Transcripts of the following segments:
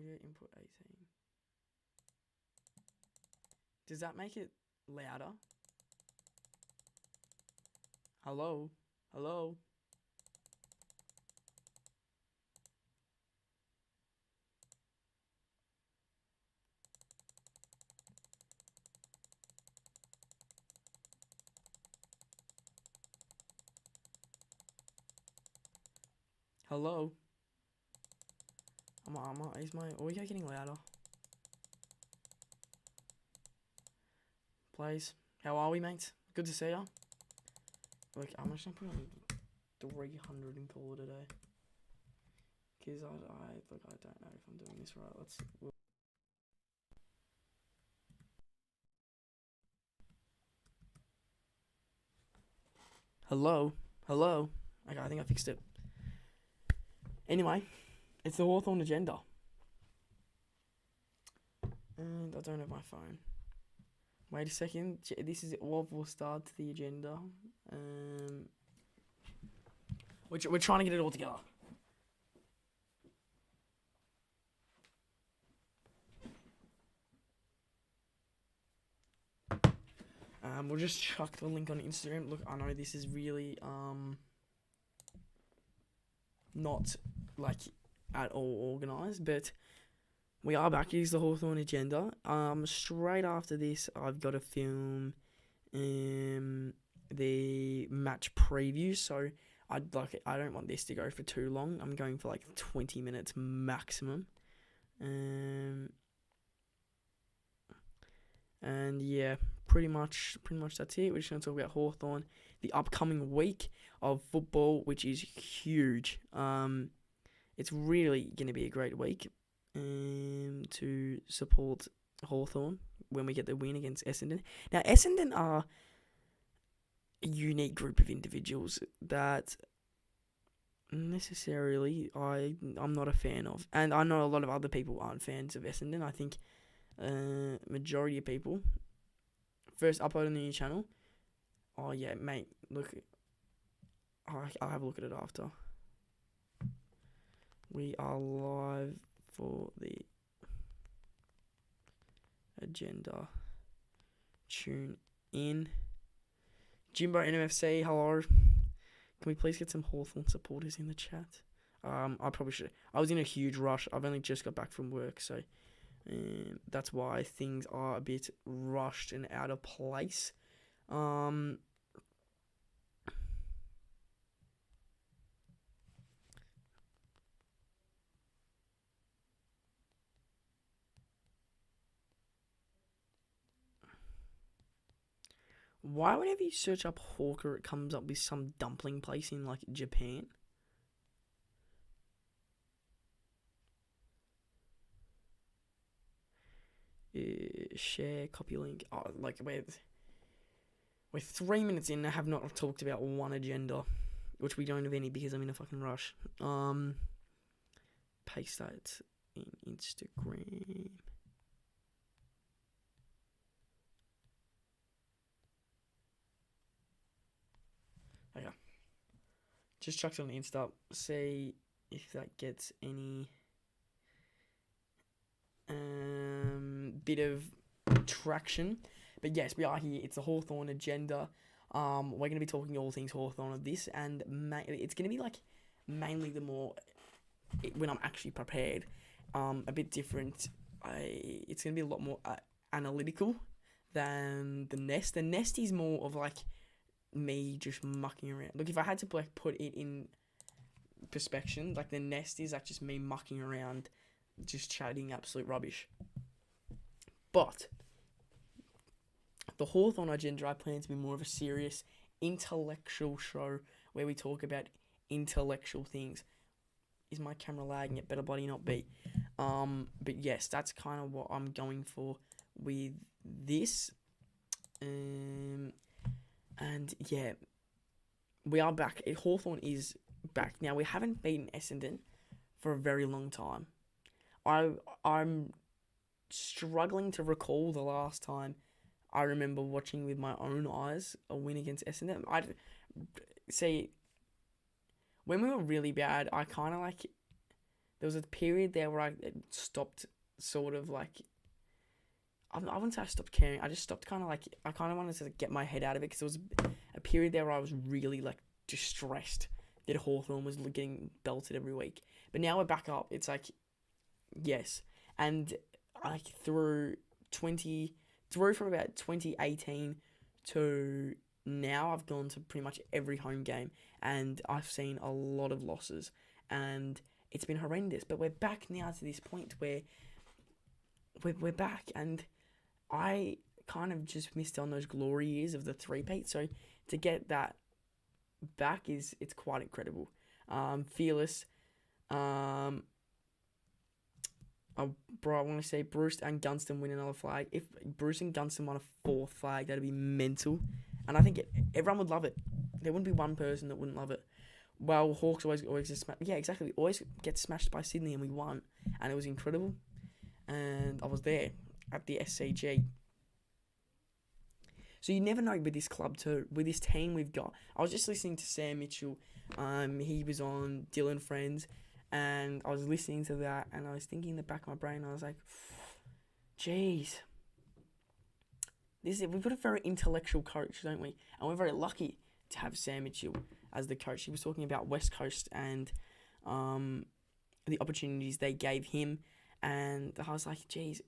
Audio input 18. Does that make it louder? Hello? Hello? Hello? Is my audio getting louder? Please. How are we, mates? Good to see ya. Look, I'm just gonna put on 300 and call it a day. Because I don't know if I'm doing this right. Hello? Hello? Okay, I think I fixed it. Anyway, it's the Hawthorn agenda. And I don't have my phone. Wait a second. This is what will start the agenda. We're trying to get it all together. We'll just chuck the link on Instagram. Look, I know this is really not like at all organised, but we are back. Here's the Hawthorn agenda. Straight after this, I've got to film the match preview. So I don't want this to go for too long. I'm going for like 20 minutes maximum. And yeah, pretty much that's it. We're just going to talk about Hawthorn, the upcoming week of football, which is huge. It's really going to be a great week to support Hawthorn when we get the win against Essendon. Now, Essendon are a unique group of individuals that necessarily I'm not a fan of. And I know a lot of other people aren't fans of Essendon. I think majority of people first upload on the new channel. Oh yeah, mate, look, I'll have a look at it after. We are live for the agenda. Tune in. Jimbo NMFC, hello. Can we please get some Hawthorn supporters in the chat? I probably should. I was in a huge rush. I've only just got back from work, so that's why things are a bit rushed and out of place. Why whenever you search up Hawker, it comes up with some dumpling place in like Japan? Share, copy link. Oh, like we're 3 minutes in. I have not talked about one agenda, which we don't have any because I'm in a fucking rush. Paste that in Instagram. Okay. Just chucked it on Insta. See if that gets any bit of traction. But yes, we are here. It's the Hawthorn agenda. We're going to be talking all things Hawthorn of this, and it's going to be like mainly the more when I'm actually prepared. A bit different. It's going to be a lot more analytical than the Nest. The Nest is more of like me just mucking around. Look, if I had to like put it in perspective, like the Nest is like just me mucking around, just chatting absolute rubbish. But the Hawthorn agenda, I plan to be more of a serious intellectual show where we talk about intellectual things. Is my camera lagging? It better bloody not be. But yes, that's kind of what I'm going for with this. And yeah, we are back. Hawthorn is back. Now, we haven't beaten Essendon for a very long time. I'm struggling to recall the last time I remember watching with my own eyes a win against Essendon. I'd see, when we were really bad, I kind of like there was a period there where I stopped sort of like, I wouldn't say I stopped caring. I just stopped kind of like, I kind of wanted to get my head out of it because there was a period there where I was really like distressed that Hawthorn was getting belted every week. But now we're back up. It's like, yes. And like through from about 2018 to now, I've gone to pretty much every home game and I've seen a lot of losses and it's been horrendous. But we're back now to this point where we're back, and I kind of just missed on those glory years of the three-peat. So to get that back it's quite incredible. Fearless. Bro, I want to say Bruce and Gunston win another flag. If Bruce and Gunston won a fourth flag, that'd be mental. And I think everyone would love it. There wouldn't be one person that wouldn't love it. Well, Hawks always get smashed. Yeah, exactly. We always get smashed by Sydney and we won. And it was incredible. And I was there at the SCG. So you never know with this club too. With this team we've got. I was just listening to Sam Mitchell. He was on Dylan Friends. And I was listening to that. And I was thinking in the back of my brain. I was like, geez. We've got a very intellectual coach, don't we? And we're very lucky to have Sam Mitchell as the coach. He was talking about West Coast and the opportunities they gave him. And I was like, geez,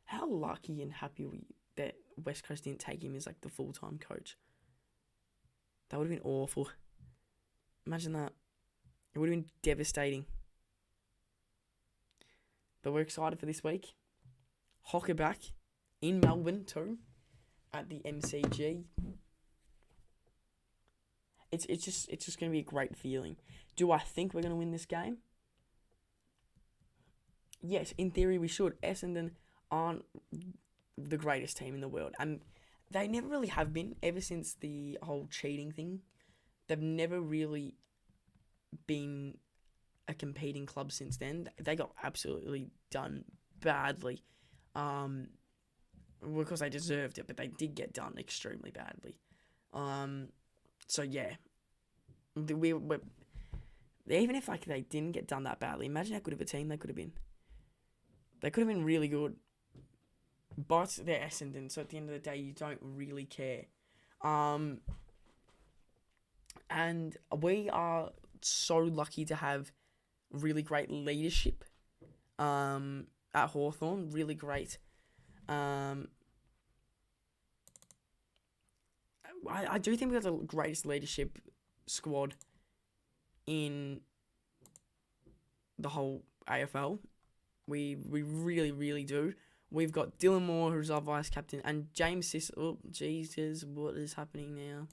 how lucky and happy were you that West Coast didn't take him as like the full-time coach? That would have been awful. Imagine that. It would have been devastating. But we're excited for this week. Hocker back in Melbourne too. At the MCG. It's just going to be a great feeling. Do I think we're going to win this game? Yes, in theory we should. Essendon aren't the greatest team in the world. And they never really have been ever since the whole cheating thing. They've never really been a competing club since then. They got absolutely done badly. Because they deserved it, but they did get done extremely badly. So yeah, we're even if like they didn't get done that badly, imagine how good of a team they could have been. They could have been really good, but they're Essendon, so at the end of the day, you don't really care. And we are so lucky to have really great leadership at Hawthorn. Really great. I do think we got the greatest leadership squad in the whole AFL. We really, really do. We've got Dylan Moore, who's our vice captain, and James Sis. Oh, Jesus, what is happening now?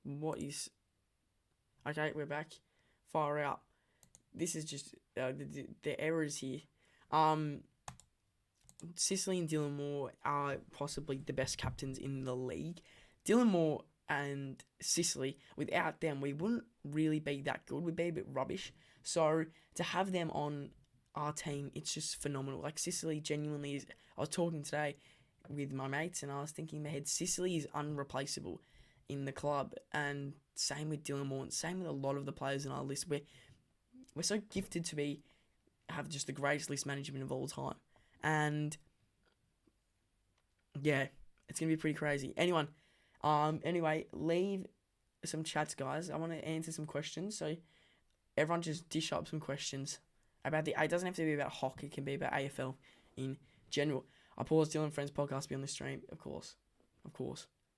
What is... Okay, we're back. Far out. This is just the errors here. Sicily and Dylan Moore are possibly the best captains in the league. Dylan Moore and Sicily, without them, we wouldn't really be that good. We'd be a bit rubbish. So to have them on our team, it's just phenomenal. Like Sicily genuinely is... I was talking today with my mates and I was thinking in my head, Sicily is unreplaceable in the club. And same with Dylan Moore and same with a lot of the players on our list. We're so gifted to have just the greatest list management of all time. And yeah, it's going to be pretty crazy. Anyway, leave some chats, guys. I want to answer some questions. So everyone just dish up some questions about it doesn't have to be about hockey. It can be about AFL in general. I paused Dylan Friends podcast to be on the stream. Of course.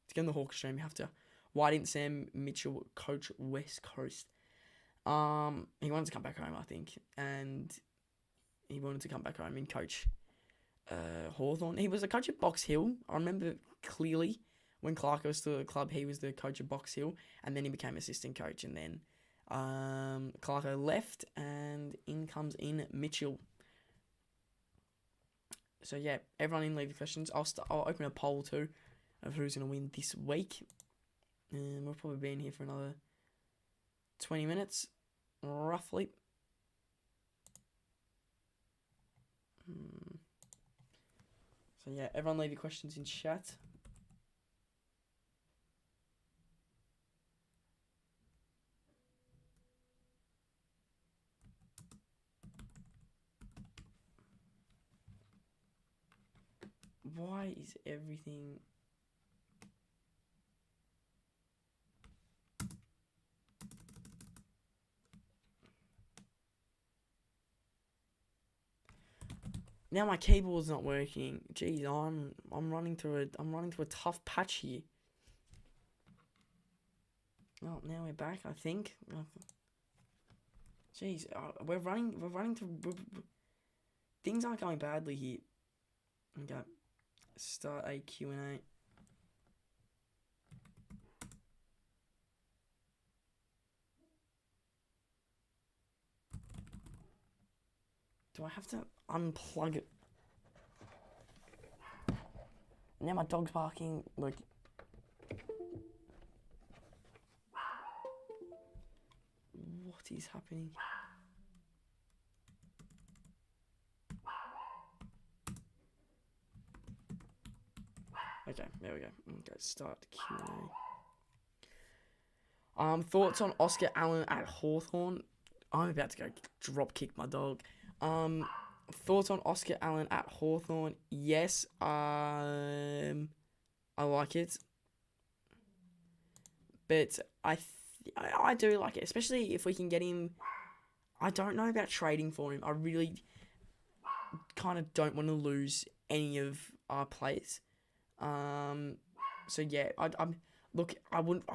To get on the Hawk stream, you have to. Why didn't Sam Mitchell coach West Coast? He wanted to come back home, I think. And he wanted to come back home and coach Hawthorn. He was the coach at Box Hill. I remember clearly when Clark was still at the club, he was the coach of Box Hill. And then he became assistant coach. And then Clarko left and in comes Mitchell. So yeah, everyone in leave the questions. I'll open a poll too of who's going to win this week. We'll probably be in here for another 20 minutes, roughly. So yeah, everyone leave your questions in chat. Why is everything... Now my keyboard's not working. Jeez, I'm running through a tough patch here. Oh, now we're back, I think. Jeez, we're running through... Things aren't going badly here. Okay. Start a Q&A. Do I have to unplug it? Now my dog's barking. Like, what is happening? Okay, there we go. Okay, start Q&A. Thoughts on Oscar Allen at Hawthorn? I'm about to go drop kick my dog. Thoughts on Oscar Allen at Hawthorn? Yes, I like it, but I do like it, especially if we can get him. I don't know about trading for him. I really kind of don't want to lose any of our players. So yeah, I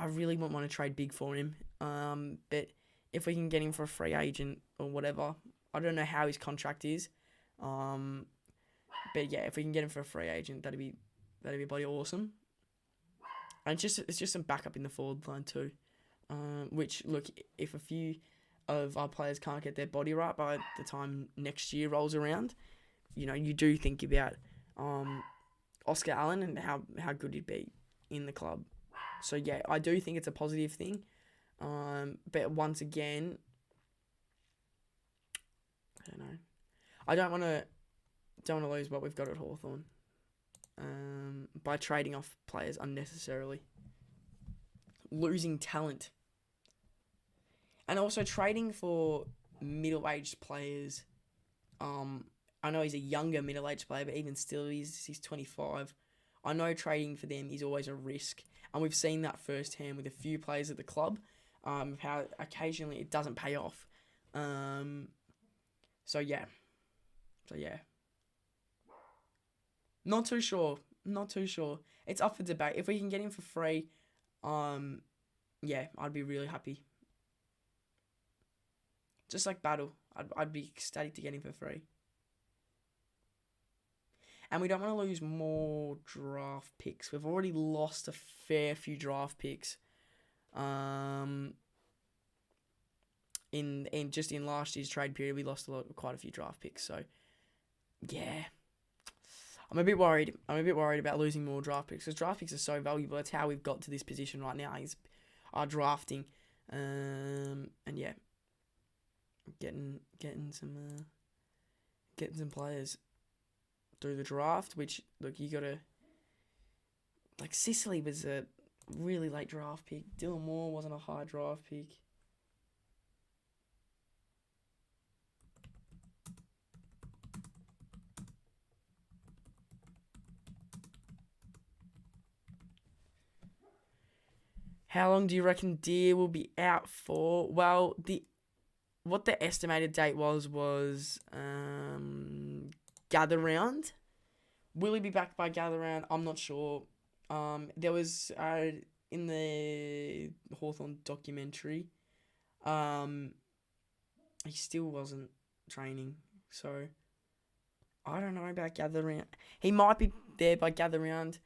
really wouldn't want to trade big for him. But if we can get him for a free agent or whatever, I don't know how his contract is. But yeah, if we can get him for a free agent, that'd be bloody awesome. And it's just some backup in the forward line too. Which, look, if a few of our players can't get their body right by the time next year rolls around, you do think about Oscar Allen and how good he'd be in the club. So yeah, I do think it's a positive thing. But once again, I don't know. I don't want to lose what we've got at Hawthorn by trading off players unnecessarily. Losing talent. And also trading for middle-aged players. I know he's a younger middle-aged player, but even still, he's 25. I know trading for them is always a risk. And we've seen that firsthand with a few players at the club, how occasionally it doesn't pay off. So yeah. Not too sure. It's up for debate. If we can get him for free, yeah, I'd be really happy. Just like Battle, I'd be ecstatic to get him for free. And we don't want to lose more draft picks. We've already lost a fair few draft picks. In last year's trade period, we lost quite a few draft picks. So, yeah, I'm a bit worried. About losing more draft picks because draft picks are so valuable. That's how we've got to this position right now. Is our drafting, and yeah, getting some players through the draft. Which, look, you gotta, like, Sicily was a really late draft pick. Dylan Moore wasn't a high draft pick. How long do you reckon Deer will be out for? Well, what the estimated date was gather round. Will he be back by gather round? I'm not sure. There was in the Hawthorn documentary, he still wasn't training, so I don't know about gather round. He might be there by gather round.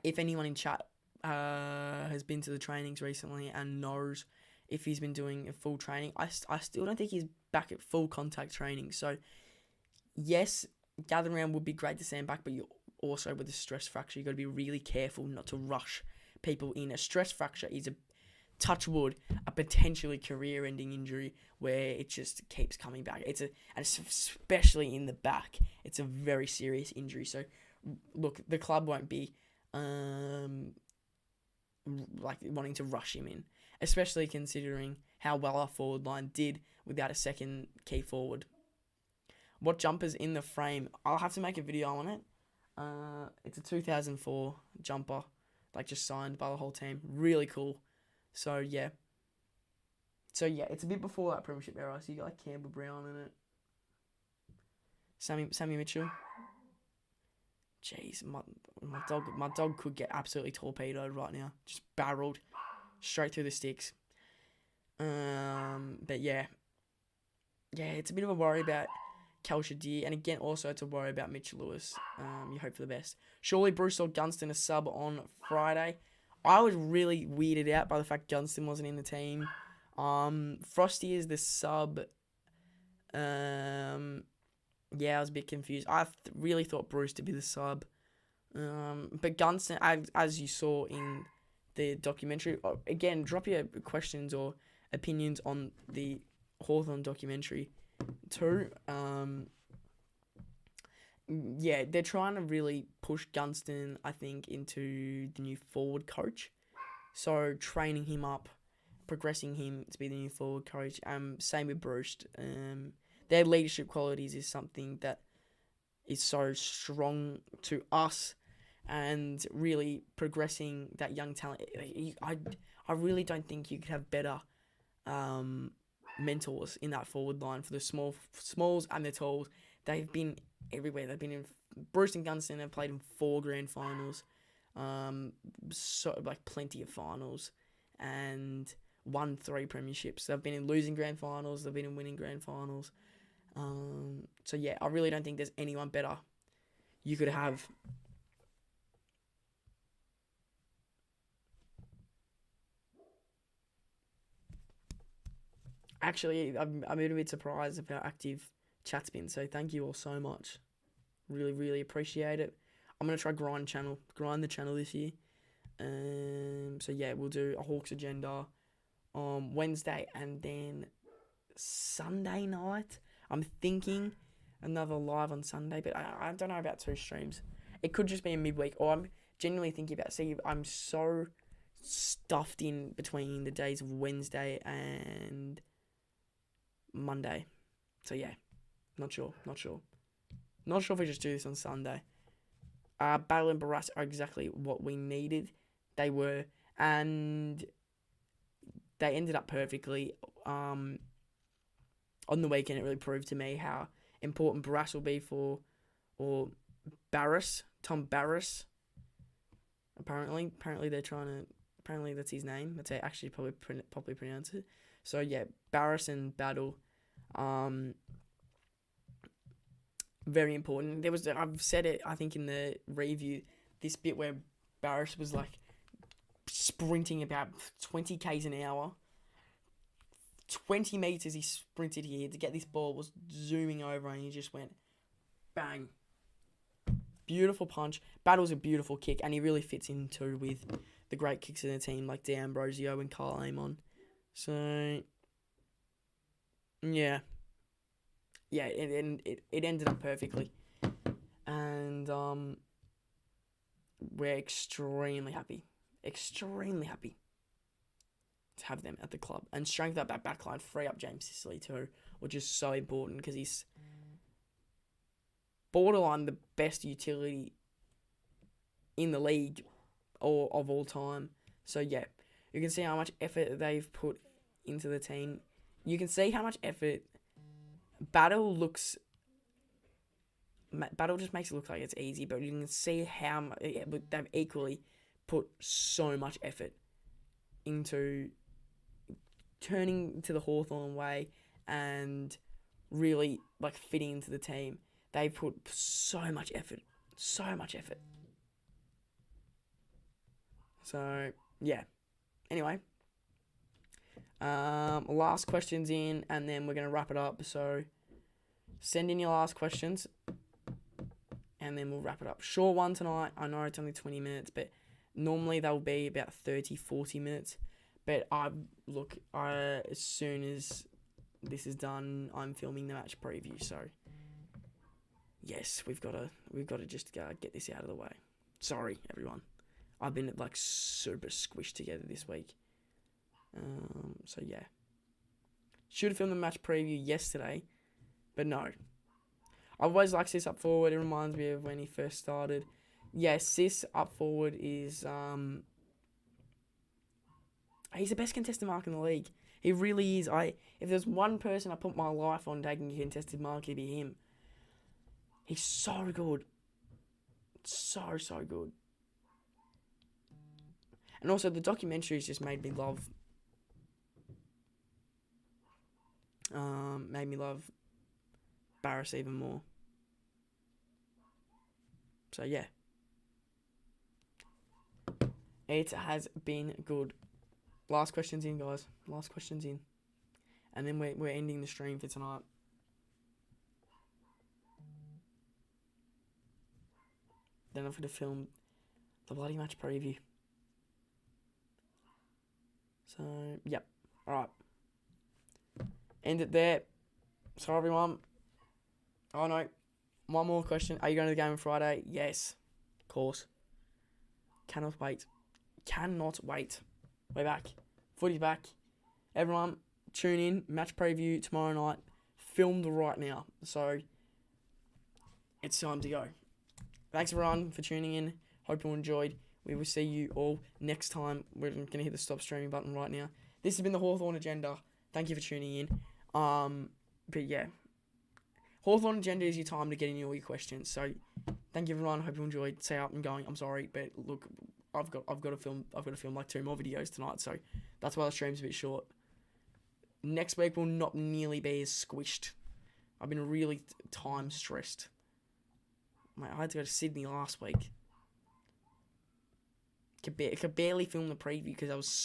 If anyone in chat has been to the trainings recently and knows if he's been doing a full training, I still don't think he's back at full contact training. So, yes, gather round would be great to see him back, but you also, with a stress fracture, you've got to be really careful not to rush people in. A stress fracture is, touch wood, a potentially career-ending injury where it just keeps coming back. And especially in the back, it's a very serious injury. So, look, the club won't be like wanting to rush him in, especially considering how well our forward line did without a second key forward. What jumper's in the frame? I'll have to make a video on it. It's a 2004 jumper, like just signed by the whole team. Really cool. So yeah. It's a bit before that premiership era. So you got like Campbell Brown in it. Sammy Mitchell. Jeez, my dog could get absolutely torpedoed right now. Just barreled straight through the sticks. But yeah, it's a bit of a worry about Kelshire, and again, also it's a worry about Mitch Lewis. You hope for the best. Surely Bruce or Gunston a sub on Friday. I was really weirded out by the fact Gunston wasn't in the team. Frosty is the sub. Yeah, I was a bit confused. I really thought Bruce to be the sub. But Gunston, as you saw in the documentary, again, drop your questions or opinions on the Hawthorn documentary too. Yeah, they're trying to really push Gunston, I think, into the new forward coach. So training him up, progressing him to be the new forward coach. Same with Bruce. Their leadership qualities is something that is so strong to us, and really progressing that young talent. I really don't think you could have better mentors in that forward line for the smalls and the talls. They've been everywhere. They've been in Bruce and Gunston have played in 4 grand finals, so like plenty of finals, and won 3 premierships. They've been in losing grand finals. They've been in winning grand finals. So yeah, I really don't think there's anyone better you could have. Actually, I'm a little bit surprised of how active chat's been, so thank you all so much. Really, really appreciate it. I'm going to try grind the channel this year. So yeah, we'll do a Hawks agenda on Wednesday, and then Sunday night, I'm thinking another live on Sunday, but I don't know about 2 streams. It could just be a midweek, or I'm genuinely thinking about, I'm so stuffed in between the days of Wednesday and Monday. So yeah, not sure. Not sure if we just do this on Sunday. Battle and Barras are exactly what we needed. They were, and they ended up perfectly. On the weekend, it really proved to me how important Barras will be or Barras, Tom Barras. Apparently they're trying to. Apparently that's his name. That's how I actually probably pronounce it. So yeah, Barras and Battle, very important. I've said it, I think, in the review, this bit where Barras was like sprinting about 20 k's an hour. 20 metres he sprinted here to get this ball, was zooming over, and he just went bang. Beautiful punch. Battle's a beautiful kick, and he really fits into with the great kicks in the team like D'Ambrosio and Carl Amon. So yeah, it ended up perfectly, and we're extremely happy to have them at the club and strengthen up that backline, free up James Sicily too, which is so important because he's borderline the best utility in the league or of all time. So yeah, you can see how much effort they've put into the team. You can see how much effort Battle just makes it look like it's easy, but you can see how they've equally put so much effort into turning to the Hawthorn way and really like fitting into the team. They put so much effort. So yeah. Anyway, last questions in, and then we're gonna wrap it up. So send in your last questions, and then we'll wrap it up. Short one tonight. I know it's only 20 minutes, but normally they'll be about 30, 40 minutes. But as soon as this is done, I'm filming the match preview. So yes, we've got to just get this out of the way. Sorry, everyone. I've been like super squished together this week. So yeah, should have filmed the match preview yesterday, but no. I always like Sis up forward. It reminds me of when he first started. Yeah, Sis up forward is he's the best contested mark in the league. He really is. If there's one person I put my life on taking a contested mark, it'd be him. He's so good. So good. And also the documentaries just made me love Barris even more. So yeah. It has been good. Last questions in, guys. Last questions in. And then we're ending the stream for tonight. Then I'm going to film the bloody match preview. So, yep. Alright. End it there. So, everyone. Oh, no. One more question. Are you going to the game on Friday? Yes. Of course. Cannot wait. Cannot wait. We're back. Footy's back. Everyone, tune in. Match preview tomorrow night. Filmed right now. So, it's time to go. Thanks, everyone, for tuning in. Hope you enjoyed. We will see you all next time. We're going to hit the stop streaming button right now. This has been the Hawthorn Agenda. Thank you for tuning in. But yeah. Hawthorn Agenda is your time to get in all your questions. So, thank you, everyone. Hope you enjoyed. Say out and going. I'm sorry, but look, I've got to film like 2 more videos tonight. So, that's why the stream's a bit short. Next week will not nearly be as squished. I've been really time stressed. Mate, I had to go to Sydney last week. Could barely film the preview because I was so